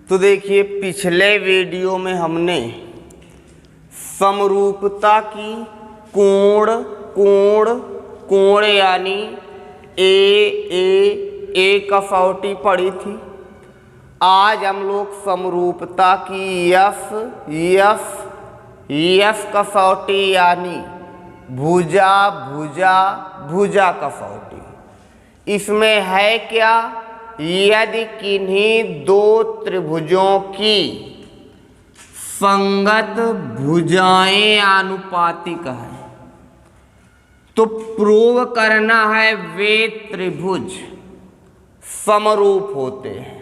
तो देखिए पिछले वीडियो में हमने समरूपता की कोण कोण कोण यानी ए कसौटी पढ़ी थी। आज हम लोग समरूपता की यस कसौटी यानी भुजा भुजा भुजा कसौटी। इसमें है क्या, यदि किन्हीं दो त्रिभुजों की संगत भुजाएं आनुपातिक है तो प्रूव करना है वे त्रिभुज समरूप होते हैं।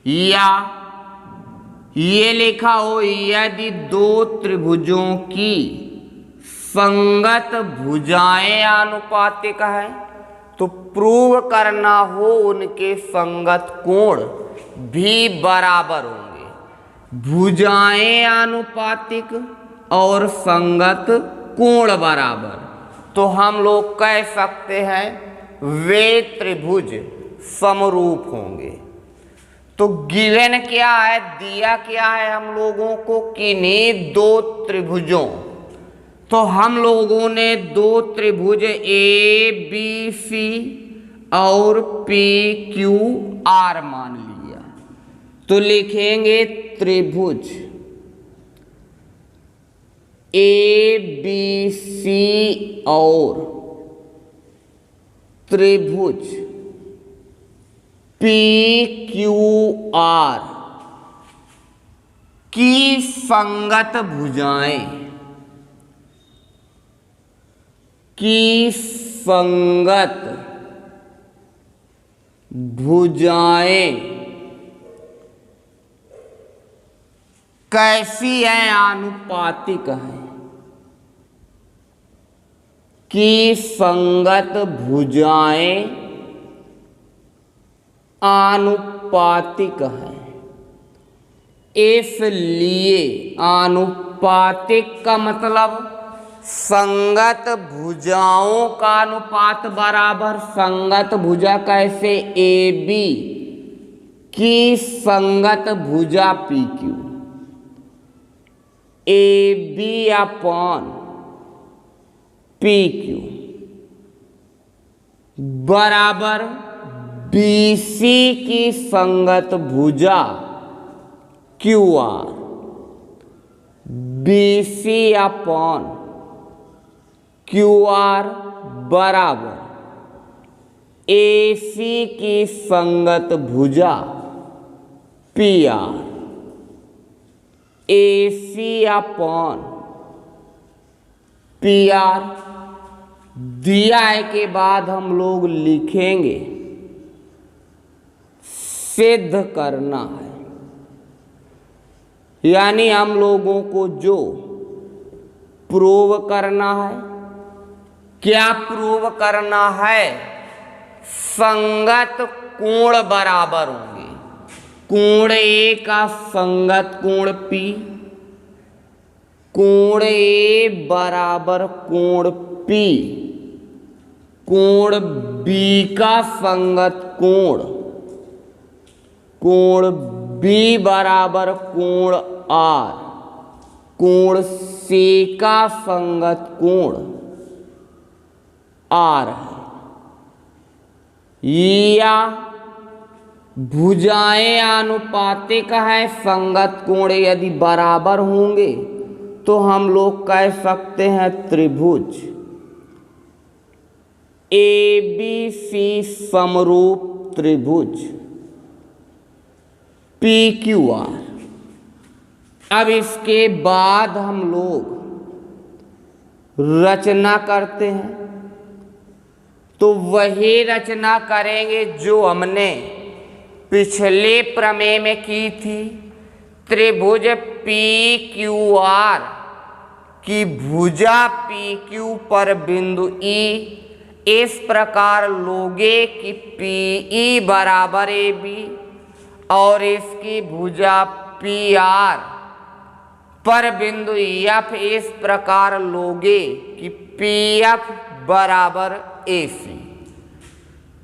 या ये लिखा हो, यदि दो त्रिभुजों की संगत भुजाएं आनुपातिक है तो प्रूव करना हो उनके संगत कोण भी बराबर होंगे। भुजाएं आनुपातिक और संगत कोण बराबर, तो हम लोग कह सकते हैं वे त्रिभुज समरूप होंगे। तो गिवन क्या है, दिया क्या है हम लोगों को, किन्हीं दो त्रिभुजों। तो हम लोगों ने दो त्रिभुज ए बी सी और पी क्यू आर मान लिया। तो लिखेंगे त्रिभुज ए बी सी और त्रिभुज पी क्यू आर की संगत भुजाएं कैसी है, आनुपातिक है। की संगत भुजाएं आनुपातिक है। इसलिए आनुपातिक का मतलब संगत भुजाओं का अनुपात बराबर संगत भुजा कैसे, ए बी की संगत भुजा P Q, A B upon P Q बराबर बी सी की संगत भुजा Q R, B C upon Q R बराबर ए सी की संगत भुजा P R, A C upon P R. दिया है के बाद हम लोग लिखेंगे सिद्ध करना है, यानी हम लोगों को जो प्रूव करना है, क्या प्रूव करना है, संगत कोण बराबर होंगे। कोण ए का संगत कोण पी, कोण ए बराबर कोण पी, कोण बी का संगत कोण, कोण बी बराबर कोण आर, कोण सी का संगत कोण आर है। या भुजाएं आनुपातिक है, संगत कोण यदि बराबर होंगे तो हम लोग कह सकते हैं त्रिभुज ए बी सी समरूप त्रिभुज पी क्यू आर। अब इसके बाद हम लोग रचना करते हैं, तो वही रचना करेंगे जो हमने पिछले प्रमेय में की थी। त्रिभुज पी क्यू आर की भुजा पी क्यू पर बिंदु ई इस प्रकार लोगे कि पी ई बराबर ए बी, और इसकी भुजा पी आर पर बिंदु एफ इस प्रकार लोगे कि पी एफ बराबर ए सी।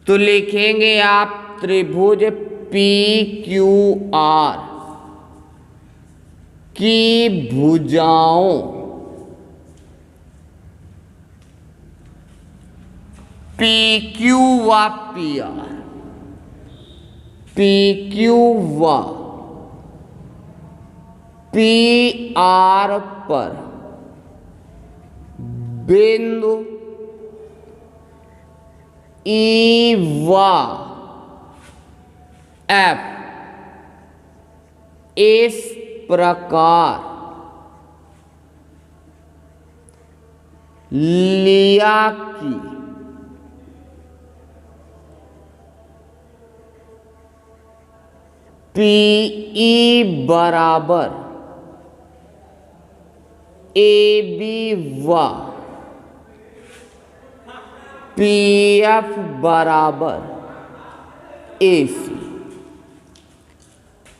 तो लिखेंगे आप त्रिभुज पी क्यू आर की भुजाओं पी क्यू व पी आर, पी क्यू व पी आर पर बिंदु ई व एफ इस प्रकार लिया कि पीई बराबर ए बी व पी एफ बराबर ए सी।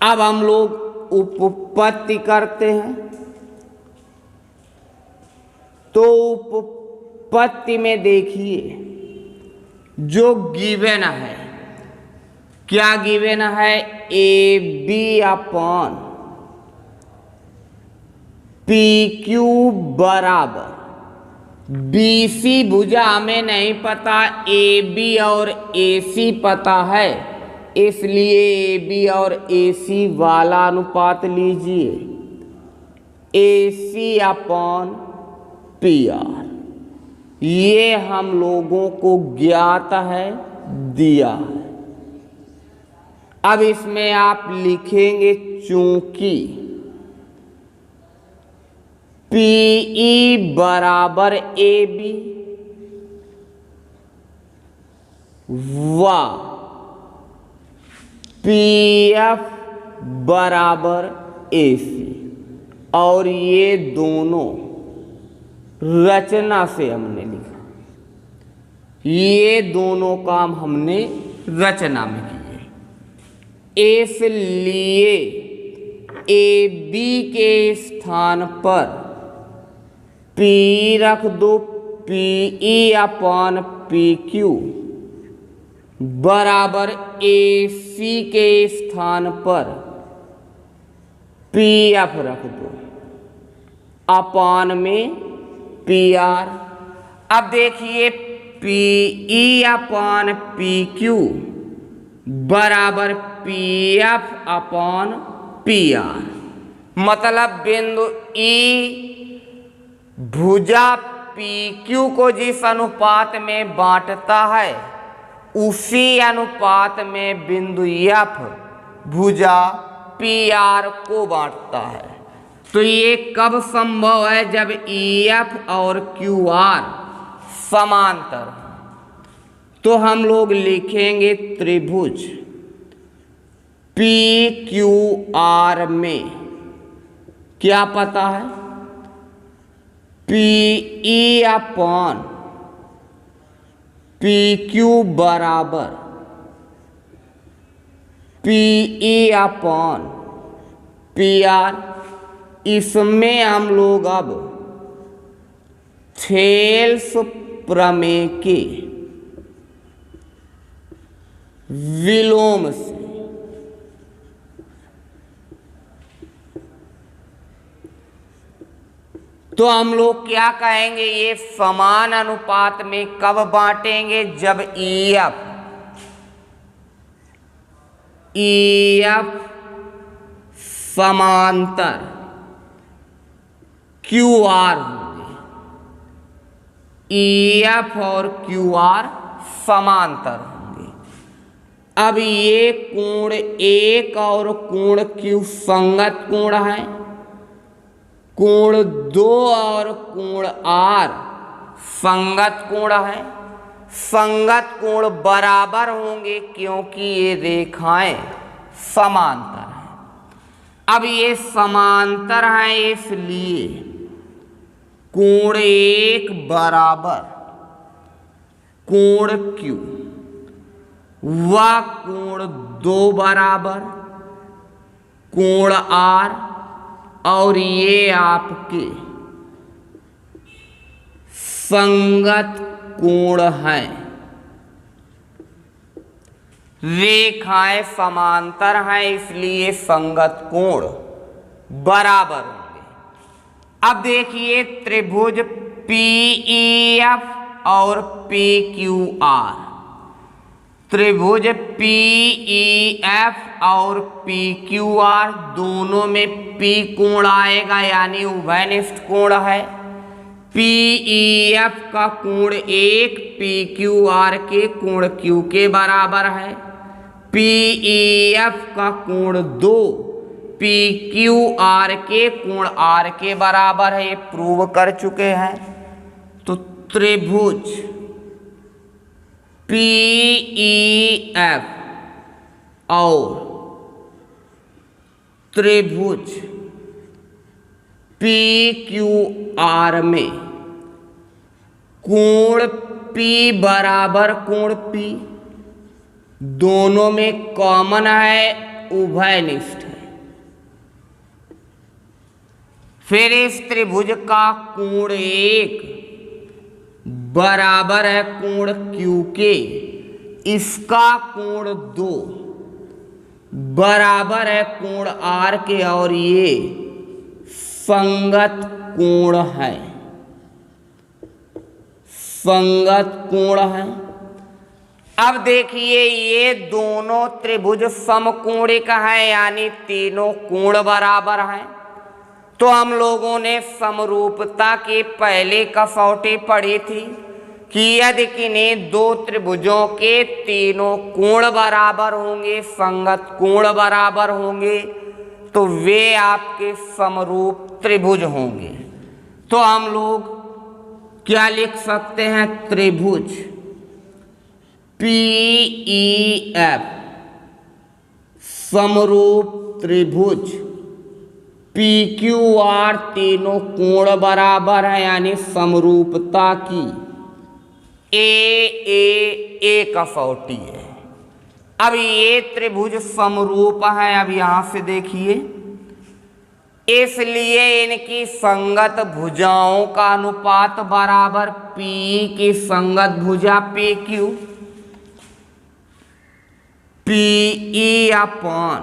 अब हम लोग उपपत्ति करते हैं। तो उपपत्ति में देखिए जो गिवन है, क्या गिवन है, A B upon P Q बराबर बी सी भुजा हमें नहीं पता, ए बी और ए सी पता है, इसलिए ए बी और ए सी वाला अनुपात लीजिए, ए सी अपॉन पी आर। ये हम लोगों को ज्ञात है, दिया है। अब इसमें आप लिखेंगे चूंकि पीई बराबर ए बी व पी एफ बराबर ए सी, और ये दोनों रचना से हमने लिखा, ये दोनों काम हमने रचना में किए। इसलिए ए बी के स्थान पर पी रख दो, P E upon P Q बराबर ए सी के स्थान पर पी एफ रख दो, अपॉन में पी आर। अब देखिए P E upon P Q बराबर P F upon P R, मतलब बिंदु ई भुजा पी क्यू को जिस अनुपात में बांटता है उसी अनुपात में बिंदु एफ भुजा पी आर को बांटता है। तो ये कब संभव है, जब ई एफ और क्यू आर समांतर। तो हम लोग लिखेंगे त्रिभुज पी क्यू आर में क्या पता है, P E upon P Q बराबर P E upon P R. इसमें हम लोग अब थेल्स प्रमेय के विलोम से तो हम लोग क्या कहेंगे, ये समान अनुपात में कब बांटेंगे, जब ई एफ समांतर क्यू आर होंगे, ई एफ और क्यू आर समांतर होंगे। अब ये कोण एक और कोण क्यू संगत कोण है, कोण दो और कोण आर संगत कोण है। संगत कोण बराबर होंगे क्योंकि ये रेखाएं समांतर हैं। अब ये समांतर हैं, इसलिए कोण एक बराबर कोण क्यू व कोण दो बराबर कोण आर, और ये आपके संगत कोण हैं। रेखाएं समांतर हैं, इसलिए संगत कोण बराबर होंगे। अब देखिए त्रिभुज PEF और PQR, त्रिभुज PEF और PQR दोनों में P कोण आएगा, यानी उभयनिष्ठ कोण है। PEF का कोण 1 PQR के कोण Q के बराबर है। PEF का कोण 2 PQR के कोण R के बराबर है। ये प्रूव कर चुके हैं। तो त्रिभुज PEF और त्रिभुज PQR में कोण P बराबर कोण P दोनों में कॉमन है, उभयनिष्ठ है। फिर इस त्रिभुज का कोण 1 बराबर है कोण Q के, इसका कोण 2 बराबर है कोण R के, और ये संगत कोण है, संगत कोण है। अब देखिए ये दोनों त्रिभुज समकोणिक है, यानी तीनों कोण बराबर हैं। तो हम लोगों ने समरूपता के पहले कसौटी पढ़ी थी कि यदि किन्हीं दो त्रिभुजों के तीनों कोण बराबर होंगे, संगत कोण बराबर होंगे, तो वे आपके समरूप त्रिभुज होंगे। तो हम लोग क्या लिख सकते हैं? त्रिभुज PEF समरूप त्रिभुज PQR तीनों कोण बराबर है, यानी समरूपता की ए कसौटी है। अब ये त्रिभुज समरूप है। अब यहां से देखिए, इसलिए इनकी संगत भुजाओं का अनुपात बराबर PE की संगत भुजा PQ, PE अपॉन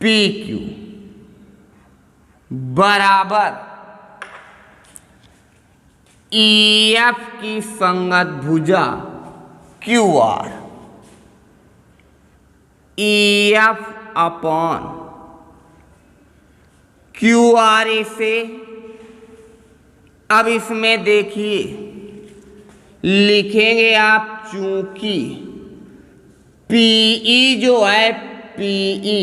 PQ बराबर EF की संगत भुजा QR, EF अपॉन QR। इसे अब इसमें देखिए लिखेंगे आप, चूंकि PE जो है PE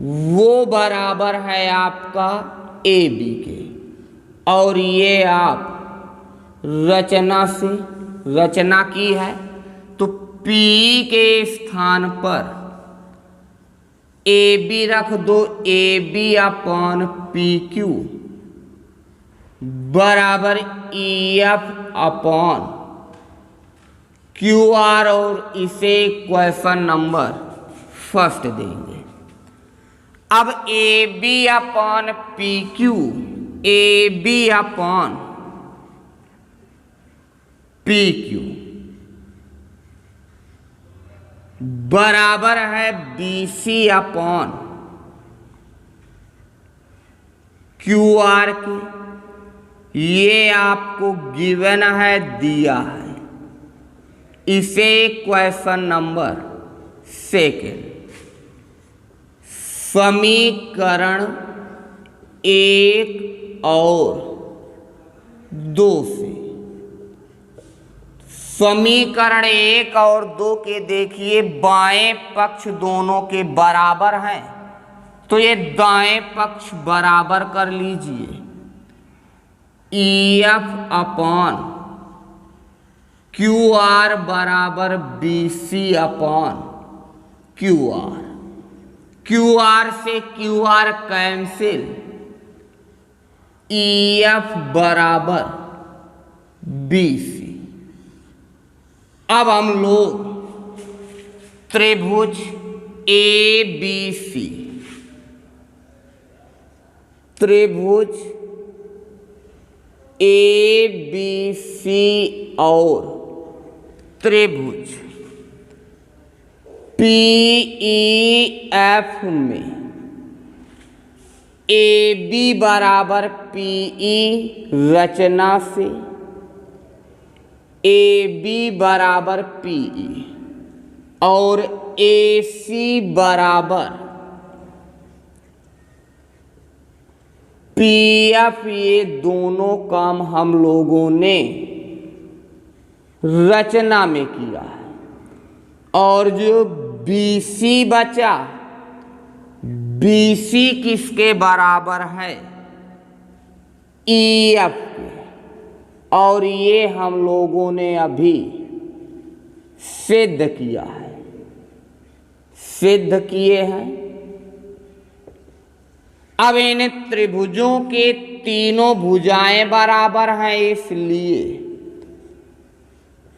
वो बराबर है आपका AB के, और ये आप रचना की है, तो PE के स्थान पर AB रख दो, AB अपॉन PQ बराबर EF अपॉन QR, और इसे क्वेश्चन नंबर फर्स्ट देंगे। अब AB upon PQ, AB upon PQ बराबर है BC अपॉन QR की। ये आपको गिवन है, दिया है। इसे क्वेश्चन नंबर सेकेंड समीकरण 1 और 2 से, समीकरण 1 और 2 के देखिए बाएं पक्ष दोनों के बराबर हैं, तो ये दाएं पक्ष बराबर कर लीजिए। EF अपॉन QR बराबर BC अपॉन QR, QR से QR कैंसिल, EF बराबर BC। अब हम लोग त्रिभुज ABC, त्रिभुज ABC और त्रिभुज PEF में ए बी बराबर पीई रचना से ए बी बराबर पीई और ए सी बराबर पी एफ, ये दोनों काम हम लोगों ने रचना में किया है। और जो बी सी बचा, बी सी किसके बराबर है? ई एफ के। और ये हम लोगों ने अभी सिद्ध किया है, सिद्ध किए हैं। अब इन त्रिभुजों के तीनों भुजाएं बराबर हैं, इसलिए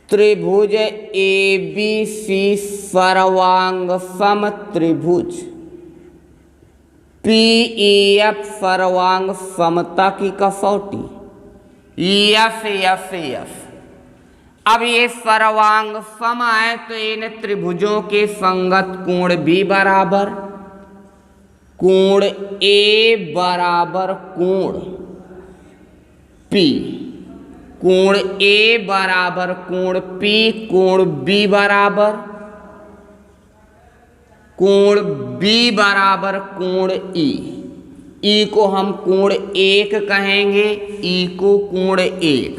त्रिभुज ए बी सी सर्वांग सम त्रिभुज पी ई एफ सर्वांग समता की कसौटी। Yes yes yes. अब ये सर्वांग सम है तो इन त्रिभुजों के संगत कोण भी बराबर, कोण ए बराबर कोण पी, कोण ए बराबर कोण पी, कोण बी बराबर, कोण बी बराबर कोण ई। ई को हम कोण एक कहेंगे, ई को कोण एक।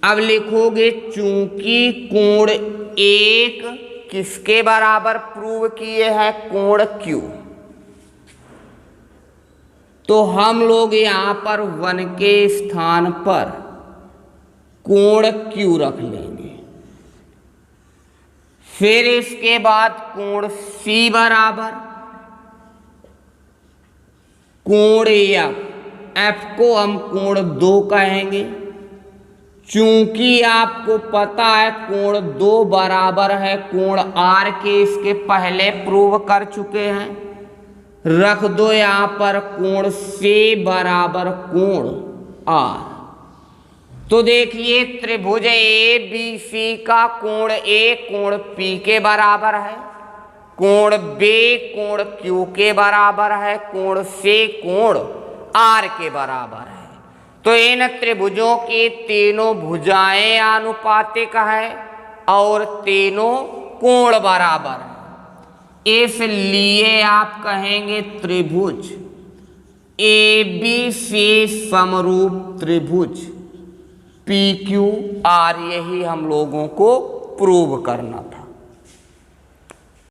अब लिखोगे चूंकि कोण एक किसके बराबर प्रूव किए हैं? कोण क्यू। तो हम लोग यहां पर 1 के स्थान पर कोण क्यू रख लेंगे। फिर इसके बाद कोण सी बराबर कोण एफ, एफ को हम कोण 2 कहेंगे। चूंकि आपको पता है कोण 2 बराबर है कोण आर के, इसके पहले प्रूव कर चुके हैं। रख दो यहां पर कोण सी बराबर कोण आर। तो देखिए त्रिभुज ए बी सी का कोण ए कोण पी के बराबर है, कोण बी कोण क्यू के बराबर है, कोण सी कोण आर के बराबर है। तो इन त्रिभुजों की तीनों भुजाएं आनुपातिक है और तीनों कोण बराबर है। इसलिए आप कहेंगे त्रिभुज ए बी सी समरूप त्रिभुज पी क्यू आर। यही हम लोगों को प्रूव करना था।